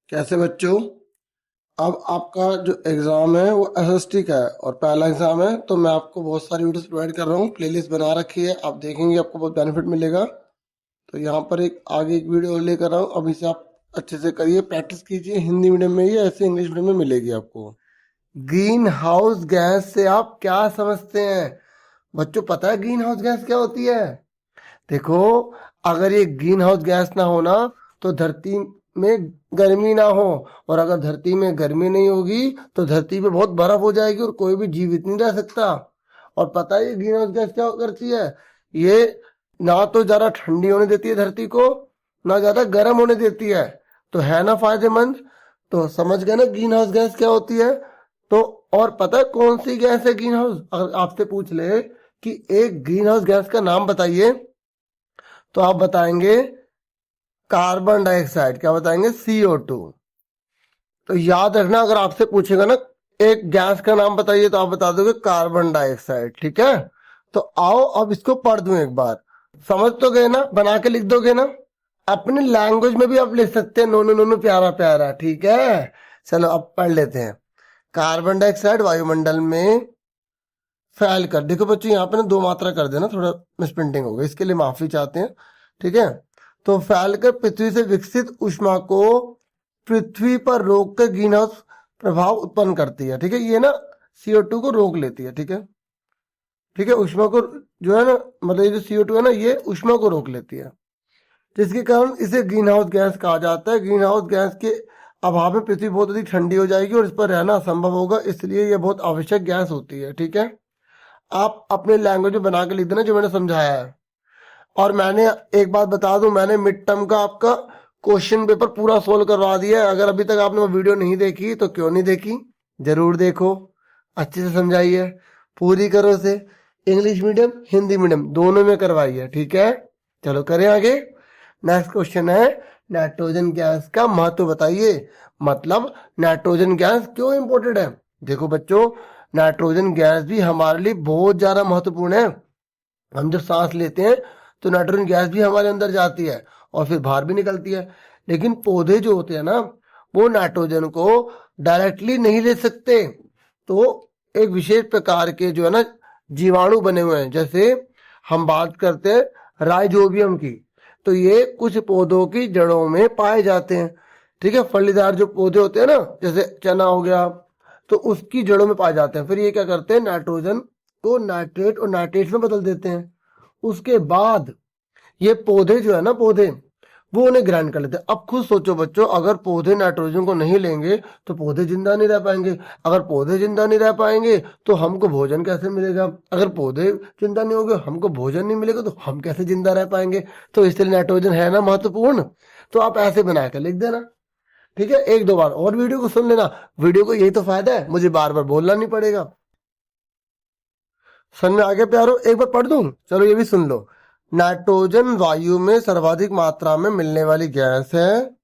कैसे बच्चों। अब आपका जो एग्ज़ाम है वो एसएसटी का है और पहला एग्ज़ाम है, तो मैं आपको बहुत सारी वीडियोस प्रोवाइड कर रहा हूँ। प्लेलिस्ट बना रखी है, आप देखेंगे आपको बहुत बेनिफिट मिलेगा। तो यहाँ पर एक वीडियो और लेकर आऊँ, अब इसे आप अच्छे से करिए, प्रैक्टिस कीजिए। हिंदी मीडियम में ही ऐसे इंग्लिश मीडियम में मिलेगी आपको। ग्रीन हाउस गैस से आप क्या समझते हैं बच्चों? पता है ग्रीन हाउस गैस क्या होती है? देखो, अगर ये ग्रीन हाउस गैस ना हो ना तो धरती में गर्मी ना हो, और अगर धरती में गर्मी नहीं होगी तो धरती पे बहुत बर्फ हो जाएगी और कोई भी जीवित नहीं रह सकता। और पता है ये ग्रीन हाउस गैस क्या करती है? ये ना तो ज्यादा ठंडी होने देती है धरती को, ना ज्यादा गर्म होने देती है। तो है ना फायदेमंद। तो समझ गए ना ग्रीन हाउस गैस क्या होती है। तो और पता है कौन सी गैस है ग्रीन हाउस? अगर आपसे पूछ ले कि एक ग्रीन हाउस गैस का नाम बताइए, तो आप बताएंगे कार्बन डाइऑक्साइड। क्या बताएंगे? CO2। तो याद रखना, अगर आपसे पूछेगा ना एक गैस का नाम बताइए, तो आप बता दोगे कार्बन डाइऑक्साइड। ठीक है, तो आओ अब इसको पढ़ दूं एक बार। समझ तो गए ना? बना के लिख दोगे ना? अपने लैंग्वेज में भी आप लिख सकते हैं, नो नो नो नो प्यारा प्यारा। ठीक है, चलो अब पढ़ लेते हैं। कार्बन डाइऑक्साइड वायुमंडल में फैल कर, देखो बच्चों यहाँ पे ना दो मात्रा कर देना, थोड़ा मिसप्रिंटिंग हो गई, इसके लिए माफी चाहते हैं। ठीक है, तो फैलकर पृथ्वी से विकसित ऊष्मा को पृथ्वी पर रोककर ग्रीन हाउस प्रभाव उत्पन्न करती है। ठीक है, ये ना CO2 को रोक लेती है। ठीक है, ठीक है, ऊष्मा को जो है ना, मतलब ये जो CO2 है ना, ये ऊष्मा को रोक लेती है, जिसके कारण इसे ग्रीन हाउस गैस कहा जाता है। ग्रीन हाउस गैस के अभाव में पृथ्वी बहुत अधिक ठंडी हो जाएगी और इस पर रहना असंभव होगा, इसलिए यह बहुत आवश्यक गैस होती है। ठीक है, आप अपने लैंग्वेज में बना के लिख देना जो मैंने समझाया है। और मैंने एक बात बता दूं, मैंने मिड टर्म का आपका क्वेश्चन पेपर पूरा सोल्व करवा दिया है। अगर अभी तक आपने वो वीडियो नहीं देखी तो क्यों नहीं देखी, जरूर देखो, अच्छे से समझाई है, पूरी करो से। इंग्लिश मीडियम हिंदी मीडियम दोनों में करवाई है। ठीक है, चलो करें आगे। नेक्स्ट क्वेश्चन है, नाइट्रोजन गैस का महत्व बताइए। मतलब नाइट्रोजन गैस क्यों इंपॉर्टेंट है? देखो बच्चों, नाइट्रोजन गैस भी हमारे लिए बहुत ज्यादा महत्वपूर्ण है। हम जब सांस लेते हैं तो नाइट्रोजन गैस भी हमारे अंदर जाती है और फिर बाहर भी निकलती है। लेकिन पौधे जो होते हैं ना, वो नाइट्रोजन को डायरेक्टली नहीं ले सकते। तो एक विशेष प्रकार के जो है ना जीवाणु बने हुए हैं। जैसे हम बात करते हैं राइजोबियम की, तो ये कुछ पौधों की जड़ों में पाए जाते हैं। ठीक है, फलीदार जो पौधे होते हैं ना, जैसे चना हो गया, तो उसकी जड़ों में पाए जाते हैं। फिर ये क्या करते हैं, नाइट्रोजन को नाइट्रेट और नाइट्रेट में बदल देते हैं। उसके बाद ये पौधे जो है ना, पौधे वो उन्हें ग्राइंड कर लेते हैं। अब खुद सोचो बच्चों, अगर पौधे नाइट्रोजन को नहीं लेंगे तो पौधे जिंदा नहीं रह पाएंगे। अगर पौधे जिंदा नहीं रह पाएंगे तो हमको भोजन कैसे मिलेगा? अगर पौधे जिंदा नहीं होंगे, हमको भोजन नहीं मिलेगा, तो हम कैसे जिंदा रह पाएंगे? तो इसलिए नाइट्रोजन है ना महत्वपूर्ण। तो आप ऐसे बना कर लिख देना। ठीक है, एक दो बार और वीडियो को सुन लेना। वीडियो को यही तो फायदा है, मुझे बार बार बोलना नहीं पड़ेगा। समझ में आ गया प्यारो? एक बार पढ़ दूं, चलो ये भी सुन लो। नाइट्रोजन वायु में सर्वाधिक मात्रा में मिलने वाली गैस है।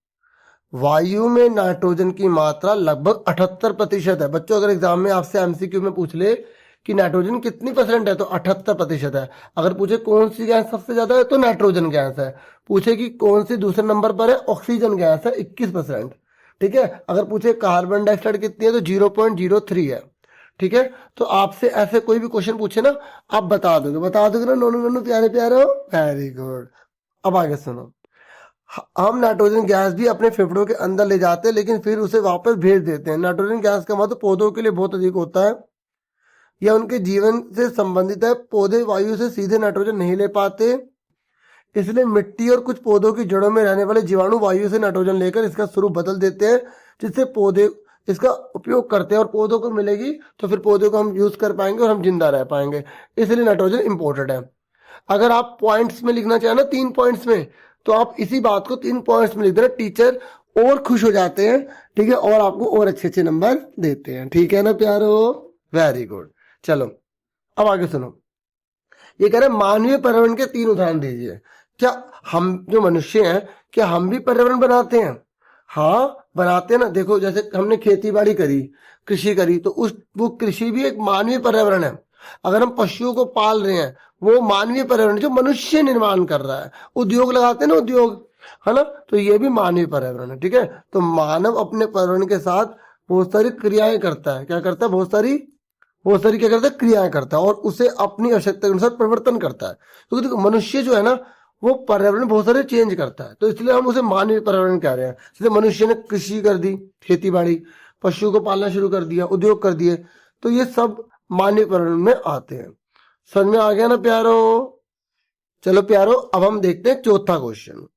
वायु में नाइट्रोजन की मात्रा लगभग 78% है। बच्चों, अगर एग्जाम में आपसे MCQ में पूछ ले कि नाइट्रोजन कितनी % है, तो 78% है। अगर पूछे कौन सी गैस सबसे ज्यादा है, तो नाइट्रोजन गैस है। पूछे कि कौन सी दूसरे नंबर पर है, ऑक्सीजन गैस है 21%। ठीक है, अगर पूछे कार्बन डाइऑक्साइड कितनी है, तो 0.03 है। ठीक है, तो आपसे ऐसे कोई भी क्वेश्चन पूछे ना, आप बता दोगे ना, नो नो नो प्यारे प्यारे, वेरी गुड। अब आगे सुनो। हम नाइट्रोजन गैस भी अपने फेफड़ों के अंदर ले जाते हैं, लेकिन फिर उसे वापस भेज देते हैं। नाइट्रोजन गैस का महत्व पौधों के लिए बहुत अधिक होता है, यह उनके जीवन से संबंधित है। पौधे वायु से सीधे नाइट्रोजन नहीं ले पाते, इसलिए मिट्टी और कुछ पौधों की जड़ों में रहने वाले जीवाणु वायु से नाइट्रोजन लेकर इसका स्वरूप बदल देते हैं, जिससे पौधे इसका उपयोग करते हैं और पौधों को मिलेगी, तो फिर पौधों को हम यूज कर पाएंगे और हम जिंदा रह पाएंगे। इसलिए नाइट्रोजन इंपॉर्टेंट है। अगर आप पॉइंट्स में लिखना चाहे ना, 3 पॉइंट्स में, तो आप इसी बात को 3 पॉइंट्स में लिख देना। टीचर और खुश हो जाते हैं। ठीक है, और आपको और अच्छे अच्छे नंबर देते हैं। ठीक है ना प्यारो, वेरी गुड। चलो अब आगे सुनो। ये कह रहे हैं मानवीय पर्यावरण के 3 उदाहरण दीजिए। क्या हम जो मनुष्य हैं, क्या हम भी पर्यावरण बनाते हैं? हाँ बनाते हैं ना। देखो, जैसे हमने खेती बाड़ी करी, कृषि करी, तो वो कृषि भी एक मानवीय पर्यावरण है। अगर हम पशुओं को पाल रहे हैं, वो मानवीय पर्यावरण जो मनुष्य निर्माण कर रहा है। उद्योग लगाते हैं ना, उद्योग, है ना। तो ये भी मानवीय पर्यावरण है, ठीक है। तो मानव अपने पर्यावरण के साथ बहुत सारी क्रियाएं करता है। क्या करता है? बहुत सारी क्या करता है? क्रियाएं करता है, और उसे अपनी आवश्यकता के अनुसार परिवर्तन करता है। क्योंकि देखो मनुष्य जो है ना, वो पर्यावरण बहुत सारे चेंज करता है, तो इसलिए हम उसे मानवीय पर्यावरण कह रहे हैं। जैसे मनुष्य ने कृषि कर दी, खेती बाड़ी, पशुओं को पालना शुरू कर दिया, उद्योग कर दिए, तो ये सब मानवीय पर्यावरण में आते हैं। समझ में आ गया ना प्यारो? चलो प्यारो, अब हम देखते हैं चौथा क्वेश्चन।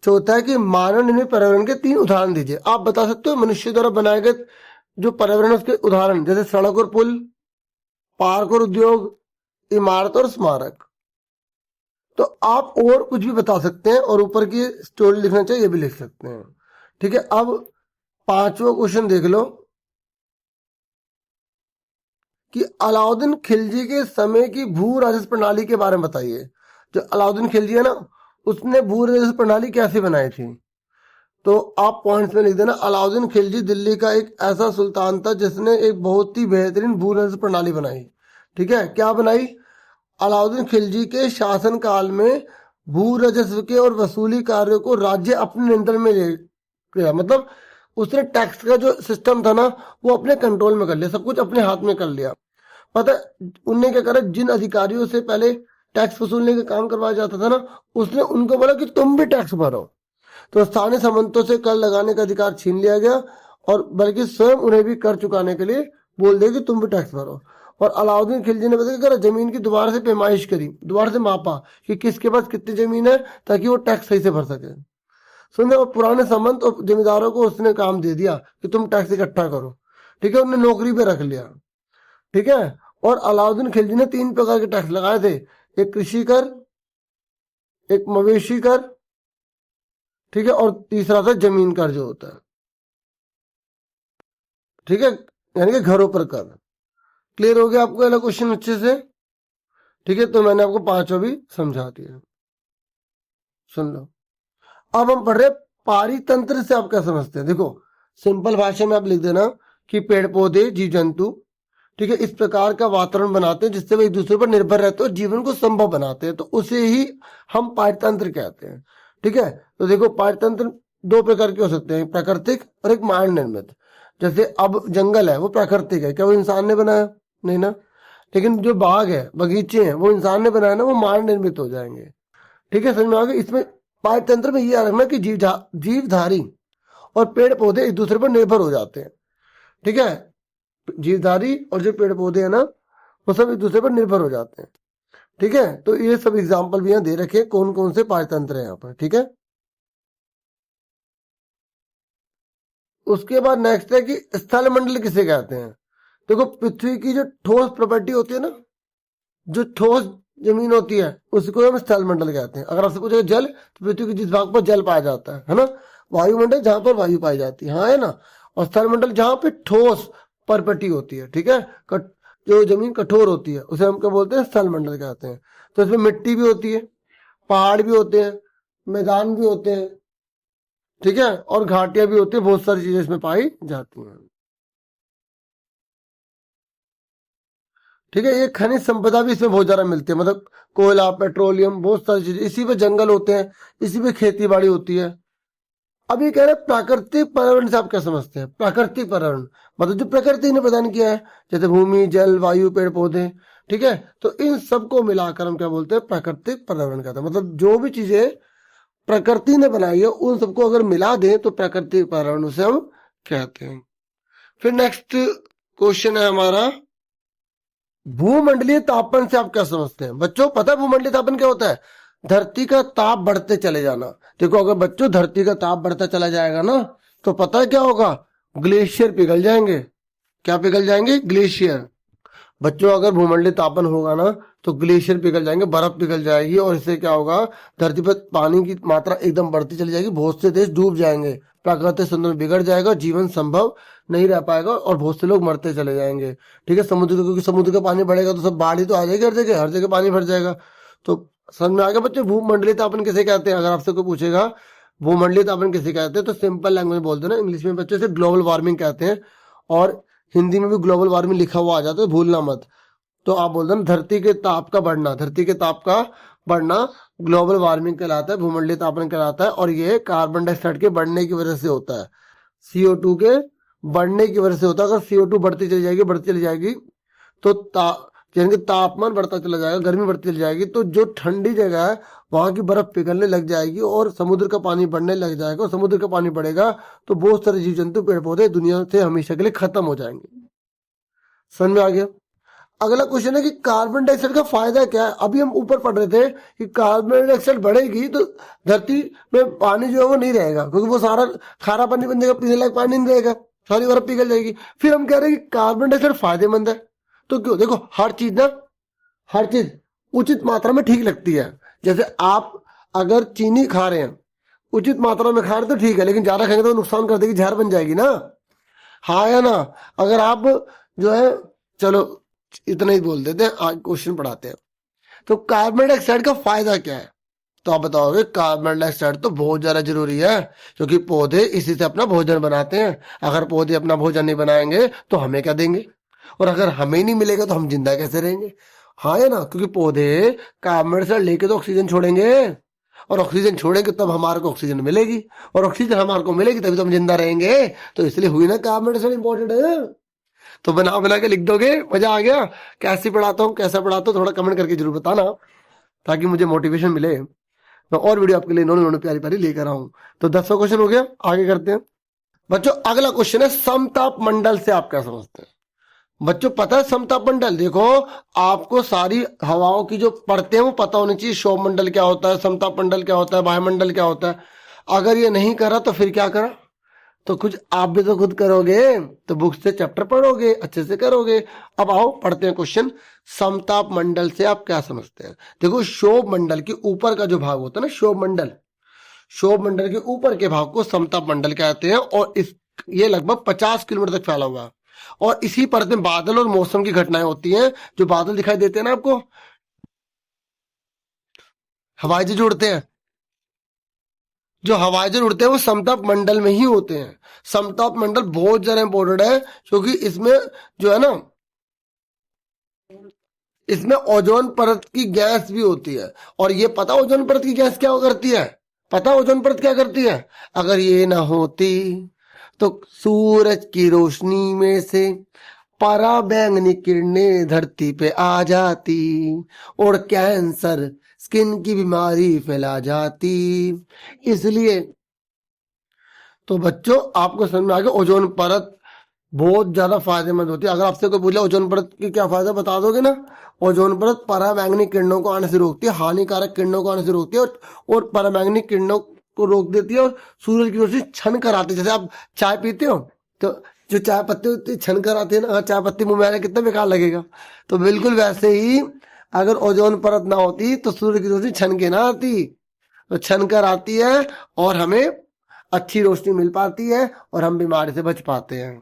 चौथा है कि मानव निर्मित पर्यावरण के 3 उदाहरण दीजिए। आप बता सकते हो मनुष्य द्वारा बनाए गए जो पर्यावरण है उसके उदाहरण, जैसे सड़क और पुल, पार्क और उद्योग, इमारत और स्मारक। तो आप और कुछ भी बता सकते हैं, और ऊपर की स्टोरी लिखना चाहिए ये भी लिख सकते हैं, ठीक है। अब 5वां क्वेश्चन देख लो कि अलाउद्दीन खिलजी के समय की भू राजस्व प्रणाली के बारे में बताइए। जो अलाउद्दीन खिलजी है ना, उसने भू राजस्व प्रणाली कैसे बनाई थी? तो आप पॉइंट्स में लिख देना, अलाउद्दीन खिलजी दिल्ली का एक ऐसा सुल्तान था जिसने एक बहुत ही बेहतरीन भू राजस्व प्रणाली बनाई, ठीक है। क्या बनाई? अलाउद्दीन खिलजी के शासन काल में भू राजस्व के और वसूली कार्यों को राज्य अपने नियंत्रण में ले गया। मतलब उसने टैक्स का जो सिस्टम था ना, वो अपने कंट्रोल में कर लिया, सब कुछ अपने हाथ में कर लिया। पता है उनने क्या करा? जिन अधिकारियों से पहले टैक्स वसूलने का काम करवाया जाता था ना, उसने उनको बोला कि तुम भी टैक्स भरो। तो स्थानीय सामंतों से कर लगाने का अधिकार छीन लिया गया, और बल्कि स्वयं उन्हें भी कर चुकाने के लिए बोल दिया कि तुम भी टैक्स भरो। और अलाउद्दीन खिलजी ने बताया करा, जमीन की दोबारा से पैमाइश करी, दोबारा से मापा कि किसके पास कितनी जमीन है, ताकि वो टैक्स सही से भर सके। सुनने, और पुराने सामंत और जमींदारों को उसने काम दे दिया कि तुम टैक्स इकट्ठा करो, ठीक है। उन्हें नौकरी पे रख लिया, ठीक है। और अलाउद्दीन खिलजी ने 3 प्रकार के टैक्स लगाए थे, एक कृषि कर, एक मवेशी कर, ठीक है, और तीसरा था जमीन कर जो होता है, ठीक है, यानी कि घरों पर कर। क्लियर हो गया आपको वाला क्वेश्चन अच्छे से? ठीक है, तो मैंने आपको 5वां भी समझा दिया, सुन लो। अब हम पढ़ रहे पारितंत्र से आप क्या समझते हैं। देखो सिंपल भाषा में आप लिख देना कि पेड़ पौधे, जीव जंतु, ठीक है, इस प्रकार का वातावरण बनाते हैं जिससे वो एक दूसरे पर निर्भर रहते हैं और जीवन को संभव बनाते हैं, तो उसे ही हम पारितंत्र कहते हैं, ठीक है। तो देखो पारितंत्र 2 प्रकार के हो सकते हैं, प्राकृतिक और एक मानव निर्मित। जैसे अब जंगल है वो प्राकृतिक है, क्या वो इंसान ने बनाया? नहीं ना। लेकिन जो बाग है, बगीचे हैं, वो इंसान ने बनाया ना, वो मानव निर्मित हो जाएंगे, ठीक है। समझ में आ गया? इसमें पारितंत्र में ये रखना कि जीवधारी और पेड़ पौधे एक दूसरे पर निर्भर हो जाते हैं, ठीक है। जीवधारी और जो पेड़ पौधे हैं ना, वो सब एक दूसरे पर निर्भर हो जाते हैं, ठीक है। तो ये सब एग्जाम्पल भी यहाँ दे रखे हैं, कौन कौन से पारितंत्र है यहाँ पर, ठीक है। उसके बाद नेक्स्ट है कि स्थल मंडल किसे कहते हैं। देखो पृथ्वी की जो ठोस प्रॉपर्टी होती है ना, जो ठोस जमीन होती है, उसको हम स्थल मंडल कहते हैं। अगर आपसे पूछे जल, तो पृथ्वी के जिस भाग पर जल पाया जाता है ना। वायुमंडल जहां पर वायु पाई जाती है, हाँ है ना। और स्थल मंडल जहां पे ठोस प्रॉपर्टी होती है, ठीक है, जो जमीन कठोर होती है, उसे हम क्या बोलते हैं? स्थल मंडल कहते हैं। तो इसमें मिट्टी भी होती है, पहाड़ भी होते हैं, मैदान भी होते हैं, ठीक है, और घाटियां भी होती है, बहुत सारी चीजें इसमें पाई जाती हैं, ठीक है। ये खनिज संपदा भी इसमें बहुत ज्यादा मिलती है, मतलब कोयला, पेट्रोलियम, बहुत सारी चीजें। इसी पे जंगल होते हैं, इसी पे खेती बाड़ी होती है। अब ये कह रहे हैं प्राकृतिक पर्यावरण से आप क्या समझते हैं? प्राकृतिक पर्यावरण मतलब जो प्रकृति ने प्रदान किया है, जैसे भूमि, जल, वायु, पेड़ पौधे, ठीक है। तो इन सबको मिलाकर हम क्या बोलते हैं? प्राकृतिक पर्यावरण कहते हैं। मतलब जो भी चीजें प्रकृति ने बनाई है, उन सबको अगर मिला दें तो प्राकृतिक पर्यावरण उसे हम कहते हैं। फिर नेक्स्ट क्वेश्चन है हमारा, भूमंडलीय तापन से आप क्या समझते हैं? बच्चों पता है भूमंडलीय तापन क्या होता है? धरती का ताप बढ़ते चले जाना। देखो अगर बच्चों धरती का ताप बढ़ता चला जाएगा ना, तो पता है क्या होगा? ग्लेशियर पिघल जाएंगे। क्या पिघल जाएंगे? ग्लेशियर। बच्चों अगर भूमंडलीय तापन होगा ना, तो ग्लेशियर पिघल जाएंगे, बर्फ पिघल जाएगी, और इससे क्या होगा? धरती पर पानी की मात्रा एकदम बढ़ती चली जाएगी, बहुत से देश डूब जाएंगे, प्राकृतिक संतुलन बिगड़ जाएगा, जीवन संभव नहीं रह पाएगा, और बहुत से लोग मरते चले जाएंगे, ठीक है। समुद्र, क्योंकि समुद्र का पानी बढ़ेगा तो सब बाढ़ ही तो आ जाएगी, हर जगह पानी भर जाएगा। तो समझ में आ गया बच्चों भूमंडलीय तापन किसे कहते हैं? अगर आपसे कोई पूछेगा भूमंडलीय तापन किसे कहते हैं, तो सिंपल लैंग्वेज बोल देना। इंग्लिश में बच्चों से ग्लोबल वार्मिंग कहते हैं, और हिंदी में भी ग्लोबल वार्मिंग लिखा हुआ आ जाता है, भूलना मत। तो आप बोल देना धरती के ताप का बढ़ना, धरती के ताप का बढ़ना ग्लोबल वार्मिंग कहलाता है, भूमंडलीय तापमान कहलाता है, और ये कार्बन डाइऑक्साइड के बढ़ने की वजह से होता है, CO2 के बढ़ने की वजह से होता है। अगर CO2 बढ़ती चली जाएगी तो यानी कि तापमान बढ़ता चला जाएगा, गर्मी बढ़ती चली जाएगी, तो जो ठंडी जगह है वहां की बर्फ पिघलने लग जाएगी और समुद्र का पानी बढ़ने लग जाएगा, और समुद्र का पानी बढ़ेगा तो बहुत सारे जीव जंतु, पेड़ पौधे दुनिया से हमेशा के लिए खत्म हो जाएंगे। समझ में आ गया? अगला क्वेश्चन है कि कार्बन डाइऑक्साइड का फायदा क्या है। अभी हम ऊपर पढ़ रहे थे कि कार्बन डाइऑक्साइड बढ़ेगी तो धरती में पानी जो है वो नहीं रहेगा, क्योंकि वो सारा खारा पानी बन जाएगा, पीने लायक पानी नहीं रहेगा, सारी बर्फ पिघल जाएगी। फिर हम कह रहे हैं कि कार्बन डाइऑक्साइड फायदेमंद है, तो क्यों? देखो, हर चीज उचित मात्रा में ठीक लगती है। जैसे आप अगर चीनी खा रहे हैं, उचित मात्रा में खा रहे हैं तो ठीक है, लेकिन ज्यादा खाएंगे तो नुकसान कर देगी, जहर बन जाएगी ना, हाँ या ना? अगर आप जो है, चलो इतना ही बोल देते हैं, आज क्वेश्चन पढ़ाते हैं। तो कार्बन डाइऑक्साइड का फायदा क्या है? तो आप बताओगे कार्बन डाइऑक्साइड तो बहुत ज्यादा जरूरी है, क्योंकि पौधे इसी से अपना भोजन बनाते हैं। अगर पौधे अपना भोजन नहीं बनाएंगे तो हमें क्या देंगे, और अगर हमें नहीं मिलेगा तो हम जिंदा कैसे रहेंगे, हाँ या ना? क्योंकि पौधे कार्बन डाइऑक्साइड लेके तो ऑक्सीजन छोड़ेंगे, और ऑक्सीजन छोड़ेंगे तब हमारे को ऑक्सीजन मिलेगी, और ऑक्सीजन हमारे को मिलेगी तभी तो हम जिंदा रहेंगे। तो इसलिए हुई ना, कार्बन डाइऑक्साइड इंपॉर्टेंट है। तो बना बना के लिख दोगे? मजा आ गया? कैसे पढ़ाता हूँ, कैसा पढ़ाता हूँ, थोड़ा कमेंट करके जरूर बताना, ताकि मुझे मोटिवेशन मिले, मैं और वीडियो आपके लिए नोने प्यारी प्यारी लेकर आऊं। तो 10वां क्वेश्चन हो गया, आगे करते हैं बच्चों। अगला क्वेश्चन है समताप मंडल से आप क्या समझते हैं? बच्चों पता है समताप मंडल? देखो, आपको सारी हवाओं की जो परतें हैं वो पता होनी चाहिए। शोभ मंडल क्या होता है, समताप मंडल क्या होता है, वायुमंडल क्या होता है। अगर ये नहीं करा तो फिर क्या करा? तो कुछ आप भी तो खुद करोगे, तो बुक से चैप्टर पढ़ोगे, अच्छे से करोगे। अब आओ पढ़ते हैं क्वेश्चन। समताप मंडल से आप क्या समझते हैं? देखो, शोभ मंडल के ऊपर का जो भाग होता है ना, शोभ मंडल के ऊपर के भाग को समताप मंडल कहते हैं, और ये लगभग 50 किलोमीटर तक फैला हुआ है, और इसी परत में बादल और मौसम की घटनाएं होती हैं। जो बादल दिखाई देते हैं ना आपको, हवाई जहाज उड़ते हैं, जो हवाई जहाज उड़ते हैं वो समताप मंडल में ही होते हैं। समताप मंडल बहुत ज्यादा इंपॉर्टेंट है, क्योंकि इसमें जो है ना, इसमें ओजोन परत की गैस भी होती है। और ये पता ओजोन परत की गैस क्या करती है? पता ओजोन परत क्या करती है? अगर ये ना होती तो सूरज की रोशनी में से पराबैंगनी किरणें धरती पे आ जाती, और कैंसर, स्किन की बीमारी फैला जाती। इसलिए तो बच्चों आपको समझ में आ गया, ओजोन परत बहुत ज्यादा फायदेमंद होती है। अगर आपसे कोई बोले ओजोन परत की क्या फायदा, बता दोगे ना? ओजोन परत पराबैंगनी किरणों को आने से रोकती है, हानिकारक किरणों को आने से रोकती है, और पराबैंगनी किरणों को रोक देती है, और सूरज की रोशनी छन कर आती है। जैसे आप चाय पीते हो तो जो चाय पत्ती होती है छन कर आती है ना, चाय पत्ती मुंह में आने कितना बेकार लगेगा। तो बिल्कुल वैसे ही अगर ओजोन परत ना होती तो सूर्य की रोशनी छन के ना आती, तो छन कर आती है, और हमें अच्छी रोशनी मिल पाती है, और हम बीमारी से बच पाते हैं।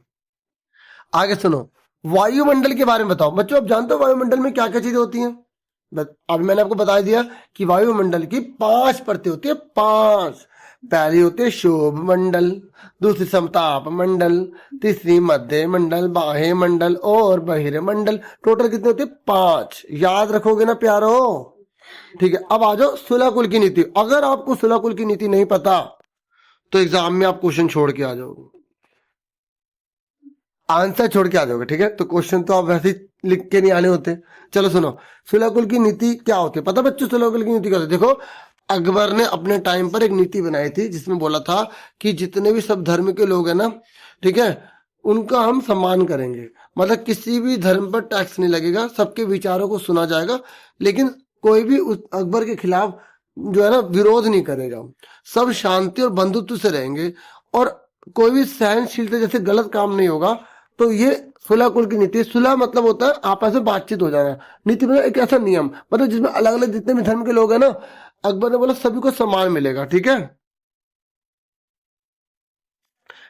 आगे सुनो, वायुमंडल के बारे में बताओ बच्चों। आप जानते हो वायुमंडल में क्या क्या चीजें होती हैं? अभी मैंने आपको बता दिया कि वायुमंडल की 5 परतें होती है, 5। पहली होती है शोभ मंडल, दूसरी समताप मंडल, तीसरी मध्य मंडल, बाह्य मंडल और बहिर्य मंडल। टोटल कितने होते हैं? 5। याद रखोगे ना प्यारो? ठीक है, अब आ जाओ सुलाकुल की नीति। अगर आपको सुलाकुल की नीति नहीं पता तो एग्जाम में आप क्वेश्चन छोड़ के आ जाओगे, आंसर छोड़ के आ जाओगे, ठीक है? तो क्वेश्चन तो आप वैसे ही लिख के नहीं आने होते। चलो सुनो, सुलाकुल की नीति क्या होती है? पता बच्चों सुलाकुल की नीति क्या होती है? देखो, अकबर ने अपने टाइम पर एक नीति बनाई थी, जिसमें बोला था कि जितने भी सब धर्म के लोग हैं ना, ठीक है, उनका हम सम्मान करेंगे। मतलब किसी भी धर्म पर टैक्स नहीं लगेगा, सबके विचारों को सुना जाएगा, लेकिन कोई भी उस अकबर के खिलाफ जो है ना विरोध नहीं करेगा। सब शांति और बंधुत्व से रहेंगे, और कोई भी सहनशीलता जैसे गलत काम नहीं होगा। तो ये सुलह कुल की नीति। सुलह मतलब होता है आपस में बातचीत हो जाना। नीति मतलब एक ऐसा नियम, मतलब जिसमें अलग अलग जितने भी धर्म के लोग हैं ना, अकबर ने बोला सभी को सम्मान मिलेगा, ठीक है।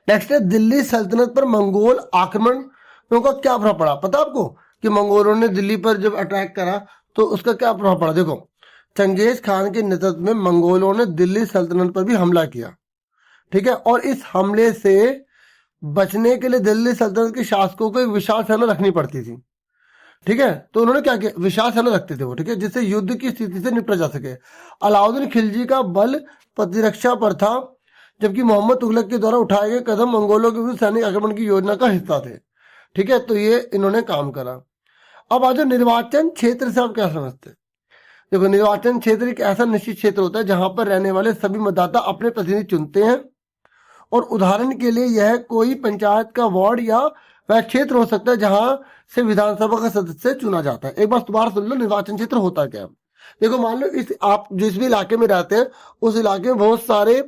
नेक्स्ट है दिल्ली सल्तनत पर मंगोल आक्रमणों का क्या प्रभाव पड़ा? पता आपको कि मंगोलों ने दिल्ली पर जब अटैक करा तो उसका क्या प्रभाव पड़ा? देखो, चंगेज खान के नेतृत्व में मंगोलों ने दिल्ली सल्तनत पर भी हमला किया, ठीक है। और इस हमले से बचने के लिए दिल्ली सल्तनत के शासकों को एक विशाल सेना रखनी पड़ती थी, ठीक है, तो उन्होंने क्या किया, विशाल सेना रखते थे वो, ठीक है, जिससे युद्ध की स्थिति से निपटा जा सके। अलाउद्दीन खिलजी का बल प्रतिरक्षा पर था, जबकि मोहम्मद तुगलक के द्वारा उठाए गए कदम मंगोलों के विरुद्ध सैनिक आक्रमण की योजना का हिस्सा थे। ठीक है, तो ये इन्होंने काम करा। अब आज निर्वाचन क्षेत्र से आप क्या समझते हैं? देखो, निर्वाचन क्षेत्र एक ऐसा निश्चित क्षेत्र होता है जहां पर रहने वाले सभी मतदाता अपने प्रतिनिधि चुनते हैं, और उदाहरण के लिए यह कोई पंचायत का वार्ड या वह क्षेत्र हो सकता है जहां से विधानसभा का सदस्य चुना जाता है। एक बार दोबारा सुन लो, निर्वाचन क्षेत्र होता क्या है। देखो, मान लो इस आप जिस भी इलाके में रहते हैं, उस इलाके में बहुत सारे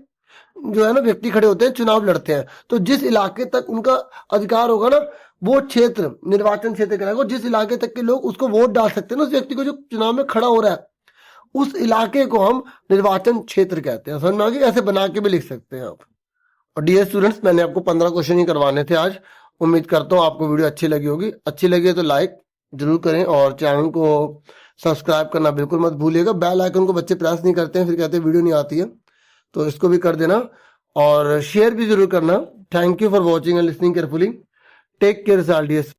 जो है ना व्यक्ति खड़े होते हैं, चुनाव लड़ते हैं, तो जिस इलाके तक उनका अधिकार होगा ना, वो क्षेत्र निर्वाचन क्षेत्र कहलाएगा। जिस इलाके तक के लोग उसको वोट डाल सकते हैं ना, उस व्यक्ति को जो चुनाव में खड़ा हो रहा है, उस इलाके को हम निर्वाचन क्षेत्र कहते हैं। समझ में आ गई? ऐसे बना के भी लिख सकते हैं आप। और डियर स्टूडेंट्स, मैंने आपको 15 क्वेश्चन ही करवाने थे आज। उम्मीद करता हूँ आपको वीडियो अच्छी लगी होगी। अच्छी लगी है तो लाइक जरूर करें, और चैनल को सब्सक्राइब करना बिल्कुल मत भूलिएगा। बेल आइकन को बच्चे प्रेस नहीं करते हैं, फिर कहते हैं वीडियो नहीं आती है, तो इसको भी कर देना, और शेयर भी जरूर करना। Thank you for watching and listening carefully. Take care all dear.